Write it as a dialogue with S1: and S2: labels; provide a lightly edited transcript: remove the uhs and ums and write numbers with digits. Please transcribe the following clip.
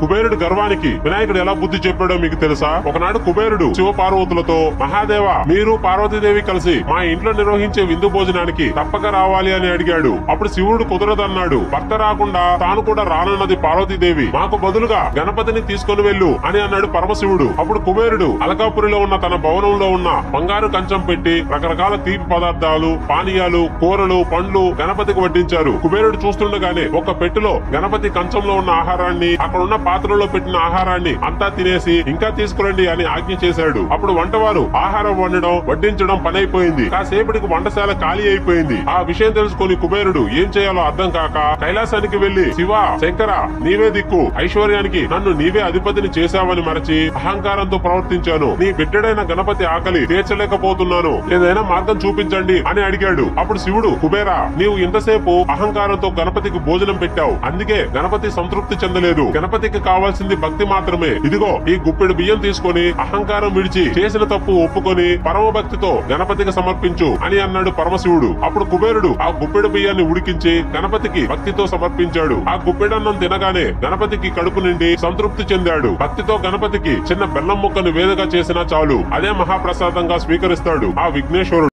S1: కుబేరుడి గర్వానికి వినాయకుడు ఎలా బుద్ధి చెప్పాడో మీకు తెలుసా? ఒకనాడు కుబేరుడు శివ పార్వతులతో, మహాదేవ, మీరు పార్వతీదేవి కలిసి మా ఇంట్లో నిర్వహించే విందు భోజనానికి తప్పక రావాలి అని అడిగాడు. అప్పుడు శివుడు కుదరదన్నాడు. భర్త రాకుండా తాను కూడా రానున్నది పార్వతీదేవి, మాకు బదులుగా గణపతిని తీసుకుని వెళ్ళు అని అన్నాడు పరమశివుడు. అప్పుడు కుబేరుడు అలకాపురిలో ఉన్న తన భవనంలో ఉన్న బంగారు కంచం పెట్టి రకరకాల తీపి పదార్థాలు, పానీయాలు, కూరలు, పండ్లు గణపతికి వడ్డించారు. కుబేరుడు చూస్తుండగానే ఒక పెట్టెలో గణపతి కంచంలో ఉన్న ఆహారాన్ని, అక్కడున్న పాత్రలో పెట్టిన ఆహారాన్ని అంతా తినేసి ఇంకా తీసుకురండి అని ఆజ్ఞ చేశాడు. అప్పుడు వంటవారు ఆహారం వండడం, వడ్డించడం పనైపోయింది. కాసేపటికి వంటశాల ఖాళీ అయిపోయింది. ఆ విషయం తెలుసుకుని కుబేరుడు ఏం చేయాలో అర్థం కాక కైలాసానికి వెళ్లి, శివ, శంకర, నీవే దిక్కు, ఐశ్వర్యానికి నన్ను నీవే అధిపతిని చేశావని మరచి అహంకారంతో ప్రవర్తించాను. నీ బిడ్డడైన గణపతి ఆకలి తీర్చలేకపోతున్నాను, ఏదైనా మార్గం చూపించండి అని అడిగాడు. అప్పుడు శివుడు, కుబేరా, నీవు ఇంతసేపు అహంకారంతో గణపతికి భోజనం పెట్టావు, అందుకే గణపతి సంతృప్తి చెందలేదు. గణపతికి కావాల్సింది భక్తి మాత్రమే. ఇదిగో ఈ గుప్పెడు బియ్యం తీసుకొని అహంకారం విడిచి చేసిన తప్పు ఒప్పుకొని పరమ భక్తితో గణపతికి సమర్పించు అని అన్నాడు పరమశివుడు. అప్పుడు కుబేరుడు ఆ గుప్పెడు బియ్యాన్ని ఉడికించి గణపతికి భక్తితో సమర్పించాడు. ఆ గుప్పెడన్నం తినగానే గణపతికి కడుపు నిండి సంతృప్తి చెందాడు. భక్తితో గణపతికి చిన్న బెల్లం ముక్కను వేదగా చేసినా చాలు, అదే మహాప్రసాదంగా స్వీకరిస్తాడు ఆ విఘ్నేశ్వరుడు.